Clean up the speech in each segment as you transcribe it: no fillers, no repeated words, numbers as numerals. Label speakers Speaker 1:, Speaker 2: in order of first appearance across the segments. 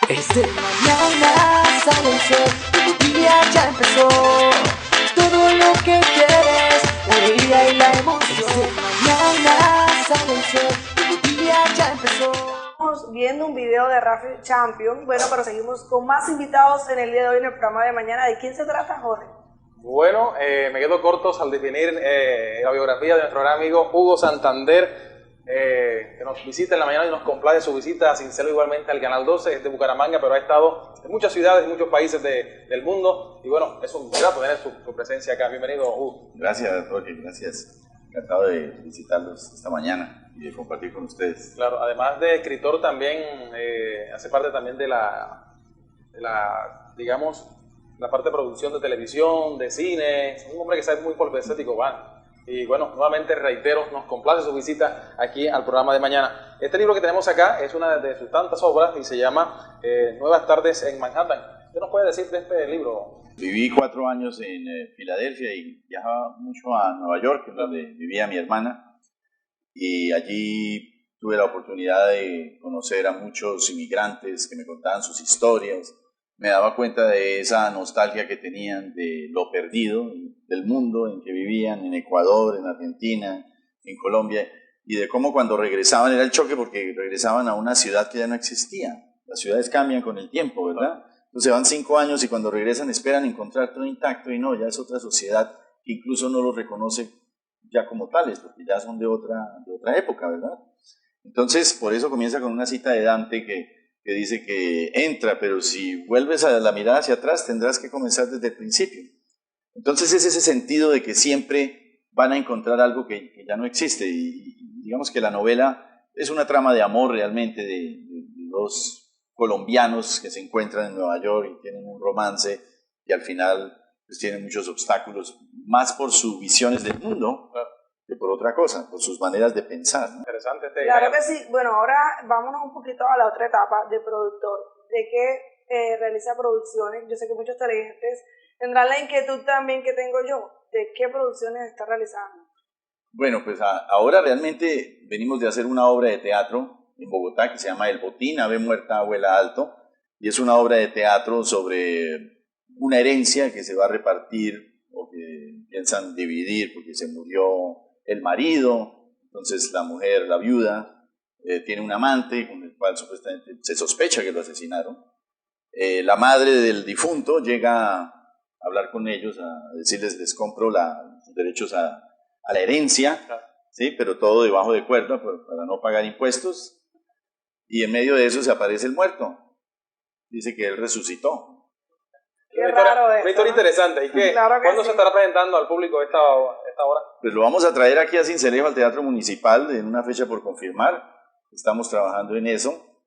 Speaker 1: Desde mañana sale el sol, tu día ya empezó. Todo lo que quieres, la alegría y la emoción. Desde mañana sale el sol, tu día ya empezó.
Speaker 2: Estamos viendo un video de Rafi Champion, bueno, pero seguimos con más invitados en el día de hoy en el programa de mañana. ¿De quién se trata, Jorge?
Speaker 3: Bueno, me quedo cortos al definir la biografía de nuestro gran amigo Hugo Santander, que nos visita en la mañana y nos complace su visita a Sincero, igualmente al Canal 12, es de Bucaramanga, pero ha estado en muchas ciudades y muchos países del mundo, y bueno, es un grato tener su presencia acá. Bienvenido, Hugo.
Speaker 4: Gracias, Jorge, gracias. Encantado de visitarlos esta mañana y de compartir con ustedes.
Speaker 3: Claro, además de escritor también hace parte también de digamos, la parte de producción de televisión, de cine. Es un hombre que sabe muy polifacético, Van. Y bueno, nuevamente reitero, nos complace su visita aquí al programa de mañana. Este libro que tenemos acá es una de sus tantas obras y se llama Nuevas tardes en Manhattan. ¿Qué nos puede decir de este libro?
Speaker 4: Viví 4 años en Filadelfia y viajaba mucho a Nueva York, donde vivía mi hermana. Y allí tuve la oportunidad de conocer a muchos inmigrantes que me contaban sus historias. Me daba cuenta de esa nostalgia que tenían de lo perdido, del mundo en que vivían, en Ecuador, en Argentina, en Colombia, y de cómo cuando regresaban era el choque porque regresaban a una ciudad que ya no existía. Las ciudades cambian con el tiempo, ¿verdad? Entonces van 5 años y cuando regresan esperan encontrar todo intacto y no, ya es otra sociedad que incluso no los reconoce ya como tales, porque ya son de otra época, ¿verdad? Entonces, por eso comienza con una cita de Dante que dice que entra, pero si vuelves a la mirada hacia atrás tendrás que comenzar desde el principio. Entonces es ese sentido de que siempre van a encontrar algo que ya no existe, y digamos que la novela es una trama de amor realmente de dos colombianos que se encuentran en Nueva York y tienen un romance, y al final pues tienen muchos obstáculos, más por sus visiones del mundo que por otra cosa, por sus maneras de pensar, ¿no?
Speaker 3: Interesante
Speaker 2: Claro que sí. Bueno, ahora vámonos un poquito a la otra etapa de productor, de que realiza producciones. Yo sé que muchos televidentes tendrán la inquietud también que tengo yo, de qué producciones está realizando.
Speaker 4: Bueno, pues ahora realmente venimos de hacer una obra de teatro en Bogotá que se llama El Botín, Ave Muerta, Abuela Alto, y es una obra de teatro sobre una herencia que se va a repartir o que piensan dividir porque se murió el marido. Entonces la mujer, la viuda, tiene un amante con el cual supuestamente se sospecha que lo asesinaron. La madre del difunto llega a hablar con ellos, a decirles les compro sus derechos a la herencia, ¿sí? Pero todo debajo de cuerda para no pagar impuestos, y en medio de eso se aparece el muerto. Dice que él resucitó.
Speaker 2: Qué raro
Speaker 3: una historia interesante. ¿Y qué?
Speaker 2: Claro que
Speaker 3: ¿Cuándo
Speaker 2: sí
Speaker 3: se estará presentando al público esta obra?
Speaker 4: Pues lo vamos a traer aquí a Sincelejo, al Teatro Municipal, en una fecha por confirmar. Estamos trabajando en eso.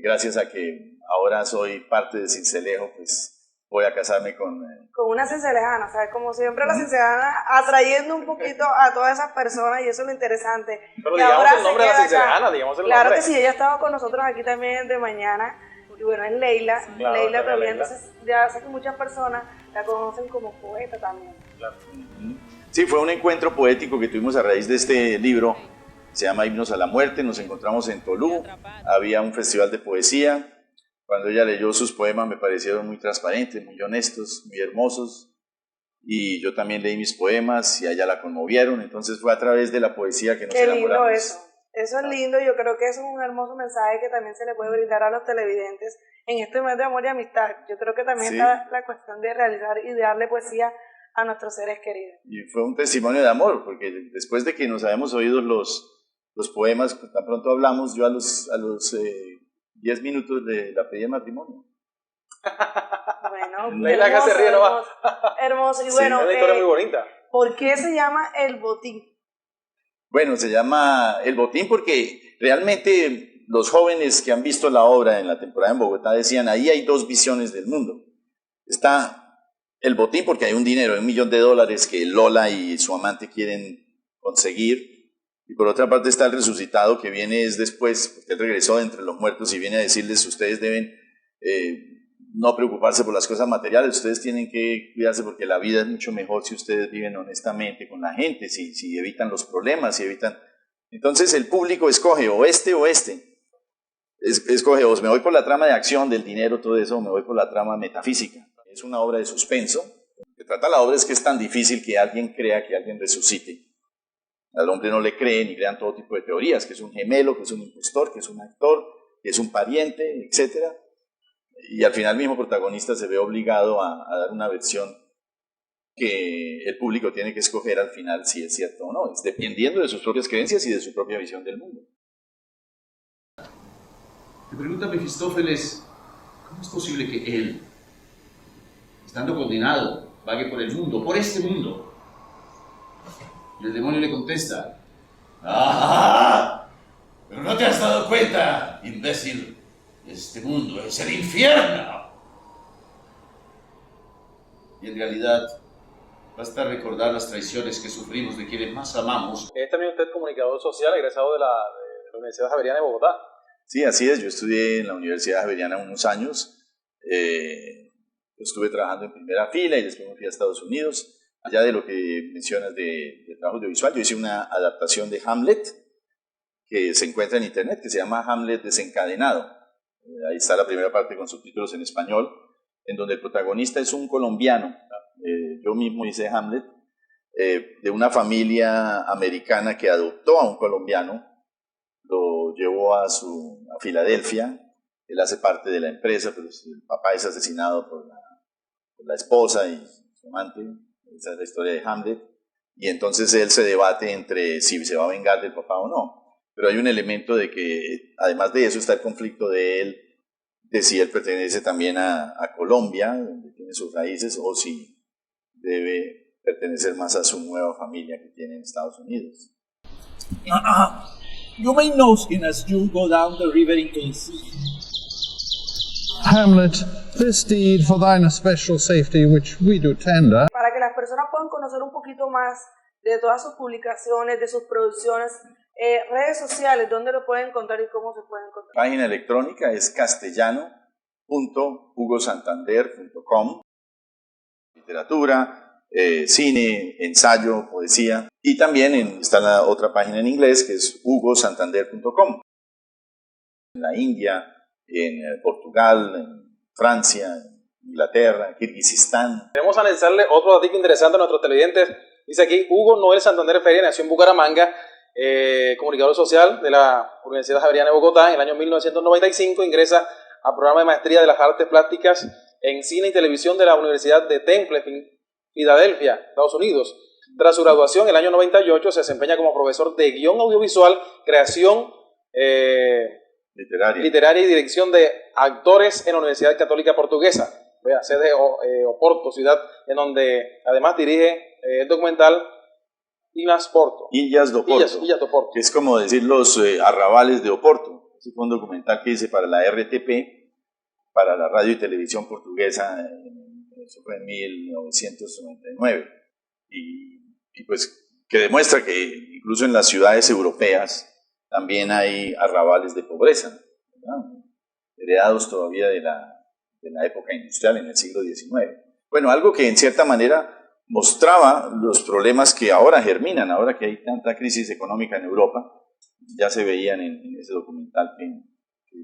Speaker 4: Gracias a que ahora soy parte de Sincelejo, pues voy a casarme con
Speaker 2: una cincelejana, ¿sabes? Como siempre la cincelejana atrayendo un poquito a todas esas personas, y eso es lo interesante.
Speaker 3: Pero
Speaker 2: y
Speaker 3: digamos
Speaker 2: ahora
Speaker 3: el nombre de la cincelejana, digamos el
Speaker 2: claro
Speaker 3: nombre.
Speaker 2: Que sí, ella estaba con nosotros aquí también de mañana, y bueno, es Leila,
Speaker 3: claro,
Speaker 2: Leila también,
Speaker 3: Leila.
Speaker 2: Entonces ya sé que muchas personas la conocen como poeta también.
Speaker 3: Claro.
Speaker 4: Sí, fue un encuentro poético que tuvimos a raíz de este libro, se llama Himnos a la Muerte. Nos encontramos en Tolú, había un festival de poesía. Cuando ella leyó sus poemas me parecieron muy transparentes, muy honestos, muy hermosos, y yo también leí mis poemas y a ella la conmovieron. Entonces fue a través de la poesía que nos enamoramos.
Speaker 2: Qué lindo eso es lindo. Yo creo que eso es un hermoso mensaje que también se le puede brindar a los televidentes en este mes de amor y amistad. Yo creo que también está la cuestión de realizar y de darle poesía a nuestros seres queridos.
Speaker 4: Y fue un testimonio de amor, porque después de que nos habíamos oído los poemas, pues, tan pronto hablamos, yo a los 10 minutos la pedí en matrimonio.
Speaker 2: Bueno,
Speaker 3: Leila que se ríe, no va.
Speaker 2: Hermoso. Y bueno,
Speaker 3: es una historia muy bonita.
Speaker 2: ¿Por qué se llama El Botín?
Speaker 4: Bueno, se llama El Botín porque realmente los jóvenes que han visto la obra en la temporada en Bogotá decían, ahí hay 2 visiones del mundo. Está el botín porque hay un dinero, $1 millón que Lola y su amante quieren conseguir. Y por otra parte está el resucitado que viene después, porque él regresó de entre los muertos y viene a decirles, ustedes deben no preocuparse por las cosas materiales, ustedes tienen que cuidarse porque la vida es mucho mejor si ustedes viven honestamente con la gente, si evitan los problemas, si evitan... Entonces el público escoge o este o este. escoge vos, me voy por la trama de acción, del dinero, todo eso, o me voy por la trama metafísica. Es una obra de suspenso. Lo que trata la obra es que es tan difícil que alguien crea, que alguien resucite. Al hombre no le creen y crean todo tipo de teorías, que es un gemelo, que es un impostor, que es un actor, que es un pariente, etc. Y al final el mismo protagonista se ve obligado a dar una versión que el público tiene que escoger al final si es cierto o no, es dependiendo de sus propias creencias y de su propia visión del mundo.
Speaker 5: Le pregunta a Mefistófeles, ¿cómo es posible que él, estando condenado, vague por el mundo, por este mundo? Y el demonio le contesta, ¡ah! Pero no te has dado cuenta, imbécil, este mundo es el infierno. Y en realidad, basta recordar las traiciones que sufrimos de quienes más amamos.
Speaker 3: Es también usted comunicador social, egresado de la Universidad Javeriana de Bogotá.
Speaker 4: Sí, así es. Yo estudié en la Universidad Javeriana unos años. Estuve trabajando en primera fila y después me fui a Estados Unidos. Allá de lo que mencionas de trabajo audiovisual, yo hice una adaptación de Hamlet que se encuentra en internet, que se llama Hamlet desencadenado. Ahí está la primera parte con subtítulos en español, en donde el protagonista es un colombiano. Yo mismo hice Hamlet, de una familia americana que adoptó a un colombiano, lo llevó a Filadelfia. Él hace parte de la empresa, pero el papá es asesinado por la esposa y su amante. Esa es la historia de Hamlet. Y entonces él se debate entre si se va a vengar del papá o no. Pero hay un elemento de que, además de eso, está el conflicto de él, de si él pertenece también a Colombia, donde tiene sus raíces, o si debe pertenecer más a su nueva familia que tiene en Estados Unidos.
Speaker 6: You may know him as you go down the river into the sea.
Speaker 7: Hamlet, this deed for thine especial safety which we do tender.
Speaker 2: Para que las personas puedan conocer un poquito más de todas sus publicaciones, de sus producciones, redes sociales, ¿dónde lo pueden encontrar y cómo se pueden encontrar?
Speaker 4: Página electrónica es castellano.hugosantander.com. Literatura, cine, ensayo, poesía. Y también está la otra página en inglés que es hugosantander.com. En la India, en Portugal, en Francia, en Inglaterra, en Kirguistán.
Speaker 3: Queremos analizarle otro dato interesante a nuestros televidentes. Dice aquí, Hugo Noel Santander Feria nació en Bucaramanga, comunicador social de la Universidad Javeriana de Bogotá. En el año 1995 ingresa al programa de maestría de las artes plásticas en cine y televisión de la Universidad de Temple, Filadelfia, Estados Unidos. Tras su graduación, en el año 98 se desempeña como profesor de guión audiovisual, creación literaria y dirección de actores en la Universidad Católica Portuguesa, sede de Oporto, ciudad en donde además dirige el documental Illas do Porto,
Speaker 4: que es como decir los arrabales de Oporto. Ese fue un documental que hice para la RTP, para la radio y televisión portuguesa, eso fue en 1999, y pues que demuestra que incluso en las ciudades europeas también hay arrabales de pobreza, ¿verdad? Heredados todavía de la época industrial en el siglo XIX. Bueno, algo que en cierta manera mostraba los problemas que ahora germinan, ahora que hay tanta crisis económica en Europa. Ya se veían en ese documental que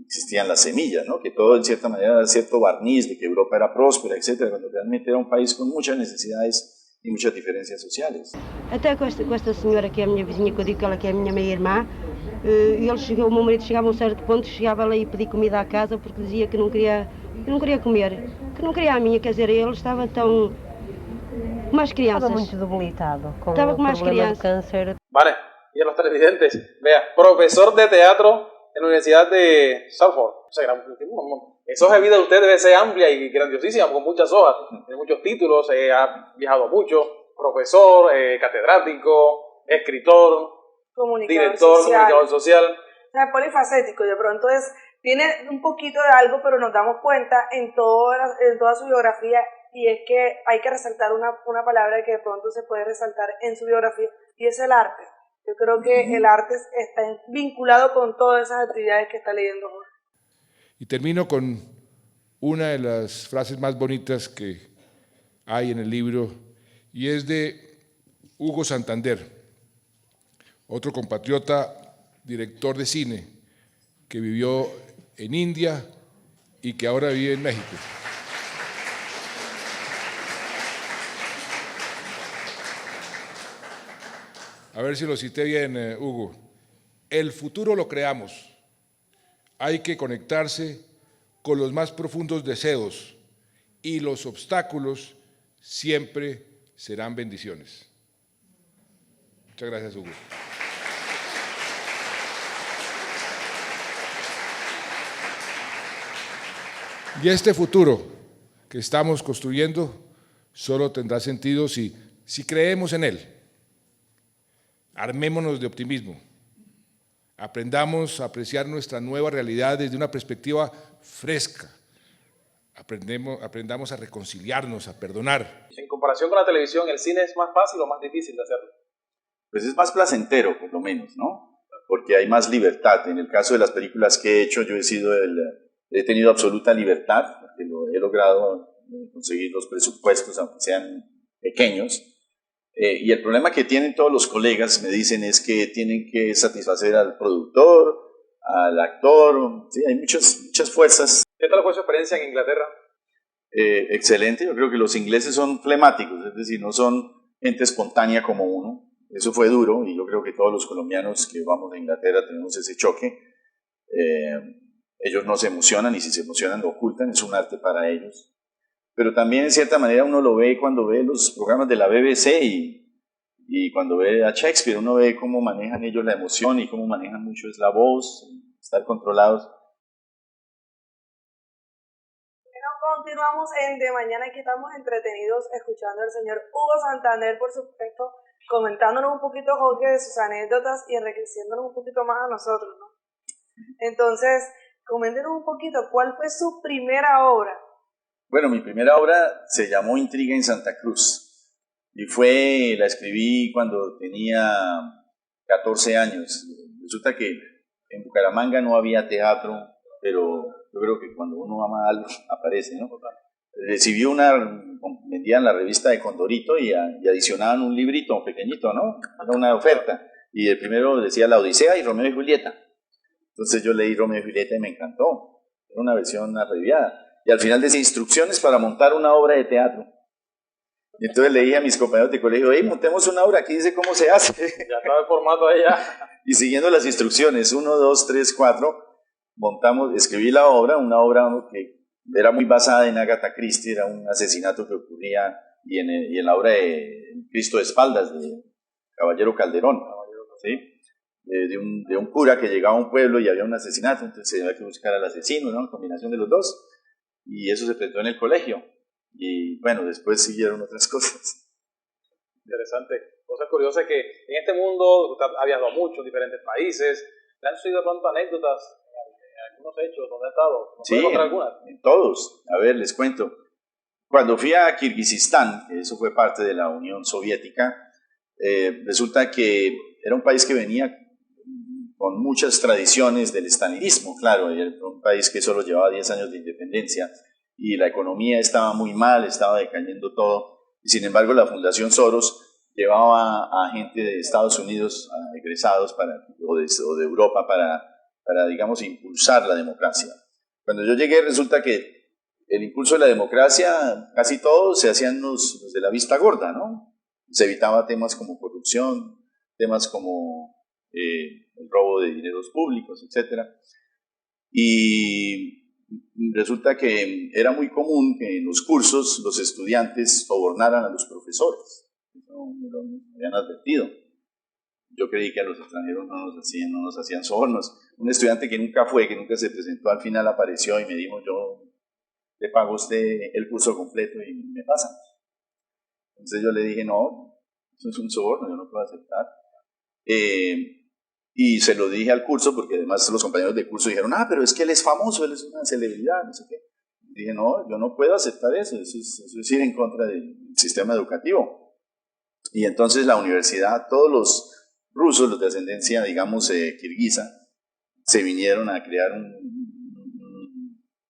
Speaker 4: existían las semillas, ¿no? Que todo en cierta manera era cierto barniz de que Europa era próspera, etcétera, cuando realmente era un país con muchas necesidades e muchas diferencias sociales.
Speaker 8: Até com esta senhora que é a minha vizinha, que eu digo que ela que é a minha meia-irmã, o meu marido chegava a um certo ponto, chegava lá e pedia comida à casa porque dizia que não queria comer, que não queria a minha, quer dizer, ele estava tão... como as crianças.
Speaker 9: Estava muito debilitado com
Speaker 8: Estava
Speaker 9: o
Speaker 8: como as
Speaker 9: problema
Speaker 8: crianças.
Speaker 9: do câncer.
Speaker 3: Vale, y a los televidentes, vea, profesor de teatro en la Universidad de Salford. O sea, esa hoja de vida de usted debe ser amplia y grandiosísima, con muchas hojas, tiene muchos títulos, ha viajado mucho, profesor, catedrático, escritor, comunicador social.
Speaker 2: O sea, polifacético, y de pronto tiene un poquito de algo, pero nos damos cuenta en toda su biografía, y es que hay que resaltar una palabra que de pronto se puede resaltar en su biografía, y es el arte. Yo creo que el arte está vinculado con todas esas actividades que está leyendo.
Speaker 10: Y termino con una de las frases más bonitas que hay en el libro, y es de Hugo Santander, otro compatriota, director de cine, que vivió en India y que ahora vive en México. A ver si lo cité bien, Hugo. El futuro lo creamos. Hay que conectarse con los más profundos deseos y los obstáculos siempre serán bendiciones. Muchas gracias, Hugo. Y este futuro que estamos construyendo solo tendrá sentido si creemos en él. Armémonos de optimismo. Aprendamos a apreciar nuestra nueva realidad desde una perspectiva fresca. Aprendamos a reconciliarnos, a perdonar.
Speaker 3: En comparación con la televisión, ¿el cine es más fácil o más difícil de hacerlo?
Speaker 4: Pues es más placentero, por lo menos, ¿no? Porque hay más libertad. En el caso de las películas que he hecho, yo he tenido absoluta libertad, porque he logrado conseguir los presupuestos, aunque sean pequeños. Y el problema que tienen todos los colegas, me dicen, es que tienen que satisfacer al productor, al actor. Sí, hay muchas fuerzas.
Speaker 3: ¿Qué tal fue su experiencia en Inglaterra?
Speaker 4: Excelente. Yo creo que los ingleses son flemáticos, es decir, no son gente espontánea como uno. Eso fue duro, y yo creo que todos los colombianos que vamos a Inglaterra tenemos ese choque. Ellos no se emocionan, y si se emocionan lo ocultan, es un arte para ellos. Pero también en cierta manera uno lo ve cuando ve los programas de la BBC y cuando ve a Shakespeare, uno ve cómo manejan ellos la emoción y cómo manejan mucho es la voz, estar controlados.
Speaker 2: Bueno, continuamos en De Mañana, aquí estamos entretenidos escuchando al señor Hugo Santander, por supuesto, comentándonos un poquito, Jorge, de sus anécdotas y enriqueciéndonos un poquito más a nosotros, ¿no? Entonces, coméntenos un poquito, ¿cuál fue su primera obra?
Speaker 4: Bueno, mi primera obra se llamó Intriga en Santa Cruz y la escribí cuando tenía 14 años. Resulta que en Bucaramanga no había teatro, pero yo creo que cuando uno ama algo aparece, ¿no? Recibí vendían la revista de Condorito y adicionaban un librito pequeñito, ¿no? Era una oferta. Y el primero decía La Odisea y Romeo y Julieta. Entonces yo leí Romeo y Julieta y me encantó. Era una versión abreviada. Y al final decía instrucciones para montar una obra de teatro. Y entonces le dije a mis compañeros de colegio, hey, montemos una obra, aquí dice cómo se hace.
Speaker 3: Ya estaba el formato de ella.
Speaker 4: Y siguiendo las instrucciones, 1, 2, 3, 4, escribí la obra, una obra que era muy basada en Agatha Christie, era un asesinato que ocurría, y en la obra de Cristo de Espaldas, de Caballero Calderón, ¿sí? De un cura que llegaba a un pueblo y había un asesinato, entonces había que buscar al asesino, ¿no? Combinación de los dos. Y eso se presentó en el colegio. Y bueno, después siguieron otras cosas.
Speaker 3: Interesante. Cosas curiosas que en este mundo ha viajado mucho en diferentes países. ¿Le han sucedido de pronto anécdotas en algunos hechos? ¿Dónde ha estado?
Speaker 4: Sí, en todos. A ver, les cuento. Cuando fui a Kirguistán, que eso fue parte de la Unión Soviética, resulta que era un país que venía con muchas tradiciones del estalinismo, claro, era un país que solo llevaba 10 años de independencia y la economía estaba muy mal, estaba decayendo todo, y sin embargo la Fundación Soros llevaba a gente de Estados Unidos, a egresados o de Europa para, digamos, impulsar la democracia. Cuando yo llegué resulta que el impulso de la democracia, casi todos se hacían los de la vista gorda, ¿no? Se evitaba temas como corrupción, temas como el robo de dineros públicos, etc. Y resulta que era muy común que en los cursos los estudiantes sobornaran a los profesores. Eso me lo habían advertido. Yo creí que a los extranjeros no nos hacían sobornos. Un estudiante que nunca se presentó, al final apareció y me dijo, yo le pago a usted el curso completo y me pasa. Entonces yo le dije, no, eso es un soborno, yo no puedo aceptar. Y se lo dije al curso, porque además los compañeros de curso dijeron, pero es que él es famoso, él es una celebridad, no sé qué. Y dije, no, yo no puedo aceptar eso es ir en contra del sistema educativo. Y entonces la universidad, todos los rusos, los de ascendencia, digamos, kirguisa, se vinieron a crear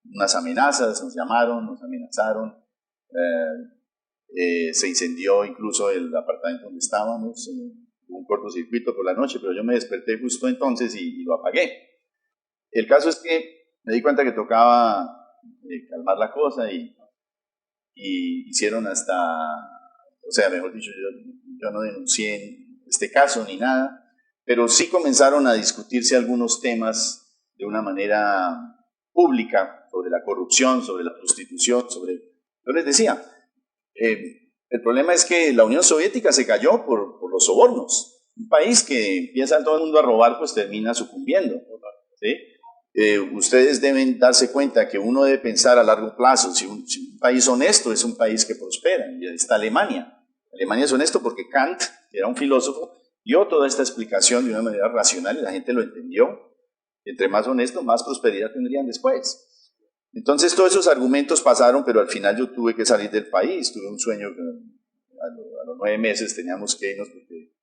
Speaker 4: unas amenazas, nos llamaron, nos amenazaron, se incendió incluso el apartamento donde estábamos, un cortocircuito por la noche, pero yo me desperté justo entonces y lo apagué. El caso es que me di cuenta que tocaba calmar la cosa y hicieron hasta, o sea, mejor dicho, yo no denuncié este caso ni nada, pero sí comenzaron a discutirse algunos temas de una manera pública sobre la corrupción, sobre la prostitución, yo les decía, el problema es que la Unión Soviética se cayó por los sobornos. Un país que empieza todo el mundo a robar, pues termina sucumbiendo, ¿sí? Ustedes deben darse cuenta que uno debe pensar a largo plazo. Si un país honesto es un país que prospera, y ahí está Alemania. Alemania es honesto porque Kant, que era un filósofo, dio toda esta explicación de una manera racional y la gente lo entendió. Entre más honestos, más prosperidad tendrían después. Entonces todos esos argumentos pasaron, pero al final yo tuve que salir del país. Tuve un sueño que a los 9 meses teníamos que irnos porque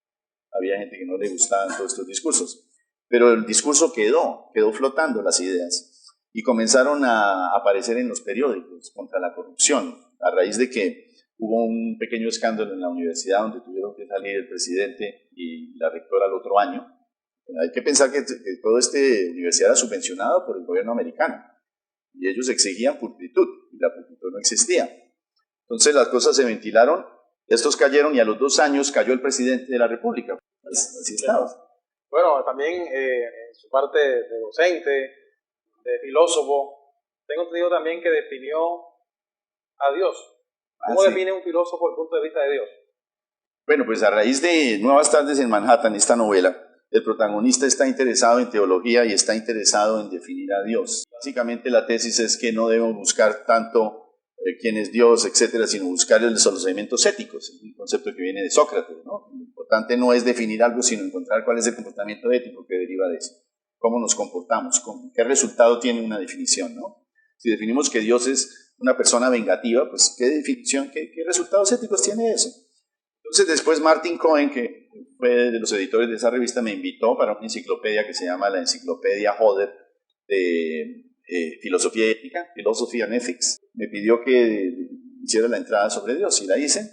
Speaker 4: había gente que no le gustaban todos estos discursos. Pero el discurso quedó flotando las ideas y comenzaron a aparecer en los periódicos contra la corrupción, a raíz de que hubo un pequeño escándalo en la universidad donde tuvieron que salir el presidente y la rectora al otro año. Hay que pensar que toda esta universidad era subvencionada por el gobierno americano y ellos exigían pulcritud y la pulcritud no existía. Entonces las cosas se ventilaron, estos cayeron y a los 2 años cayó el presidente de la República. Así estaba.
Speaker 3: Bueno, también en su parte de docente, de filósofo, tengo entendido también que definió a Dios. ¿Cómo define un filósofo el punto de vista de Dios?
Speaker 4: Bueno, pues a raíz de Nuevas tardes en Manhattan, esta novela, el protagonista está interesado en teología y está interesado en definir a Dios. Básicamente la tesis es que no debemos buscar tanto quién es Dios, etcétera, sino buscar los elementos éticos, un concepto que viene de Sócrates, ¿no? Lo importante no es definir algo, sino encontrar cuál es el comportamiento ético que deriva de eso, cómo nos comportamos, qué resultado tiene una definición, ¿no? Si definimos que Dios es una persona vengativa, pues qué definición, qué resultados éticos tiene eso. Entonces después Martin Cohen, que fue de los editores de esa revista, me invitó para una enciclopedia que se llama la Enciclopedia Hodder de Filosofía y Ética, Philosophy and Ethics. Me pidió que hiciera la entrada sobre Dios y la hice.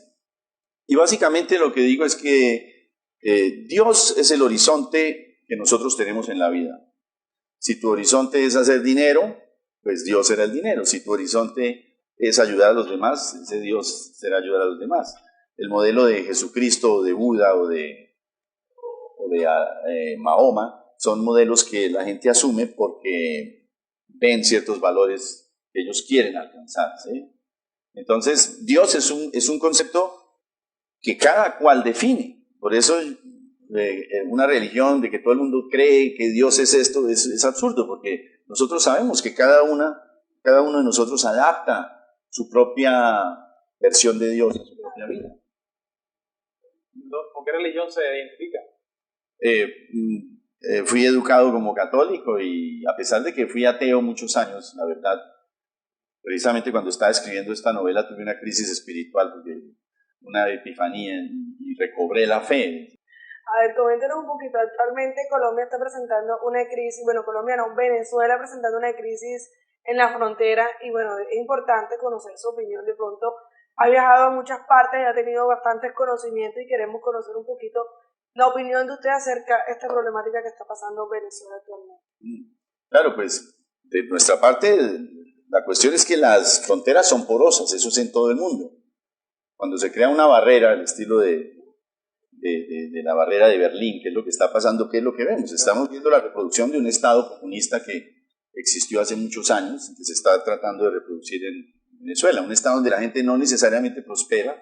Speaker 4: Y básicamente lo que digo es que Dios es el horizonte que nosotros tenemos en la vida. Si tu horizonte es hacer dinero, pues Dios será el dinero. Si tu horizonte es ayudar a los demás, ese Dios será ayudar a los demás. El modelo de Jesucristo o de Buda o de Mahoma son modelos que la gente asume porque ven ciertos valores que ellos quieren alcanzar, ¿sí? Entonces, Dios es un concepto que cada cual define. Por eso una religión de que todo el mundo cree que Dios es esto es absurdo, porque nosotros sabemos que cada uno de nosotros adapta su propia versión de Dios a su propia vida.
Speaker 3: ¿Con qué religión se identifica?
Speaker 4: Fui educado como católico y a pesar de que fui ateo muchos años, la verdad, precisamente cuando estaba escribiendo esta novela tuve una crisis espiritual, una epifanía y recobré la fe.
Speaker 2: A ver, coméntanos un poquito. Actualmente Colombia está presentando una crisis, Venezuela presentando una crisis en la frontera y bueno, es importante conocer su opinión. De pronto ha viajado a muchas partes y ha tenido bastantes conocimientos y queremos conocer un poquito la opinión de usted acerca de esta problemática que está pasando Venezuela actualmente.
Speaker 4: Claro, pues de nuestra parte la cuestión es que las fronteras son porosas, eso es en todo el mundo. Cuando se crea una barrera, al estilo de la barrera de Berlín, ¿qué es lo que está pasando? ¿Qué es lo que vemos? Estamos viendo la reproducción de un Estado comunista que existió hace muchos años, que se está tratando de reproducir en Venezuela, un Estado donde la gente no necesariamente prospera,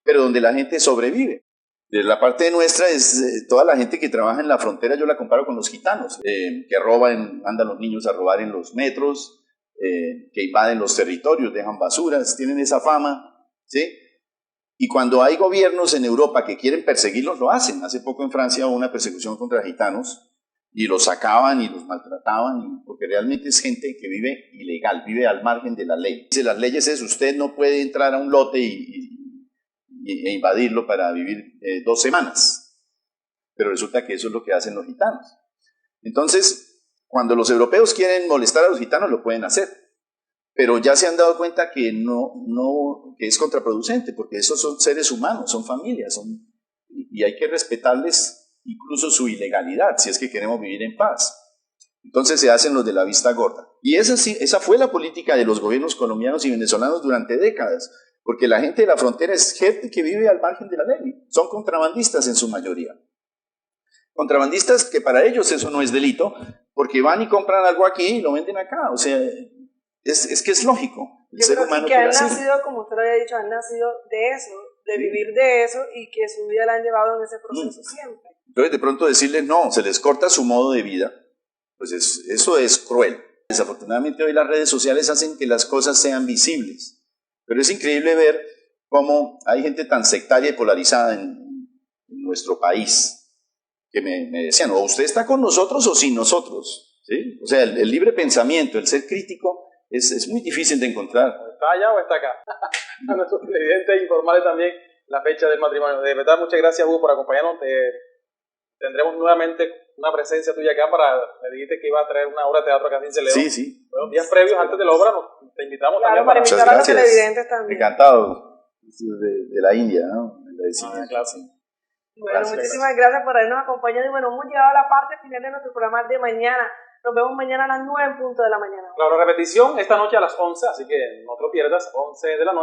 Speaker 4: pero donde la gente sobrevive. De la parte nuestra es toda la gente que trabaja en la frontera, yo la comparo con los gitanos, que andan los niños a robar en los metros, que invaden los territorios, dejan basuras, tienen esa fama, ¿sí? Y cuando hay gobiernos en Europa que quieren perseguirlos, lo hacen. Hace poco en Francia hubo una persecución contra gitanos y los sacaban y los maltrataban, porque realmente es gente que vive ilegal, vive al margen de la ley. Dice, las leyes es, usted no puede entrar a un lote e invadirlo para vivir 2 semanas. Pero resulta que eso es lo que hacen los gitanos. Entonces, cuando los europeos quieren molestar a los gitanos, lo pueden hacer. Pero ya se han dado cuenta que que es contraproducente, porque esos son seres humanos, son familias, y hay que respetarles incluso su ilegalidad, si es que queremos vivir en paz. Entonces se hacen los de la vista gorda. Y esa fue la política de los gobiernos colombianos y venezolanos durante décadas, porque la gente de la frontera es gente que vive al margen de la ley, son contrabandistas en su mayoría. Contrabandistas que para ellos eso no es delito, porque van y compran algo aquí y lo venden acá, o sea, es que es lógico. El
Speaker 2: Yo
Speaker 4: ser
Speaker 2: creo
Speaker 4: humano
Speaker 2: que han
Speaker 4: así.
Speaker 2: nacido, como usted lo había dicho, han nacido de eso, de vivir de eso y que su vida la han llevado en ese proceso siempre.
Speaker 4: Entonces de pronto decirles no, se les corta su modo de vida, pues eso es cruel. Desafortunadamente hoy las redes sociales hacen que las cosas sean visibles, pero es increíble ver cómo hay gente tan sectaria y polarizada en nuestro país, que me decían, o usted está con nosotros o sin nosotros, ¿sí? O sea, el libre pensamiento, el ser crítico, es muy difícil de encontrar.
Speaker 3: ¿Está allá o está acá? A nuestros televidentes informarles también la fecha del matrimonio. De verdad, muchas gracias, Hugo, por acompañarnos. Tendremos nuevamente una presencia tuya acá me dijiste que iba a traer una obra de teatro acá en Cincelejo.
Speaker 4: Sí.
Speaker 3: Bueno, días previos antes de la obra te invitamos
Speaker 2: Claro,
Speaker 3: también.
Speaker 2: para invitar a los
Speaker 4: Gracias.
Speaker 2: televidentes también.
Speaker 4: Encantado. De la India, ¿no? De la India.
Speaker 3: Claro.
Speaker 4: Sí.
Speaker 2: Bueno,
Speaker 4: Gracias,
Speaker 2: muchísimas gracias por habernos acompañado y bueno, hemos llegado a la parte final de nuestro programa de mañana. Nos vemos mañana a las 9 en punto de la mañana.
Speaker 3: Claro, repetición esta noche a las 11, así que no te lo pierdas, 11 de la noche.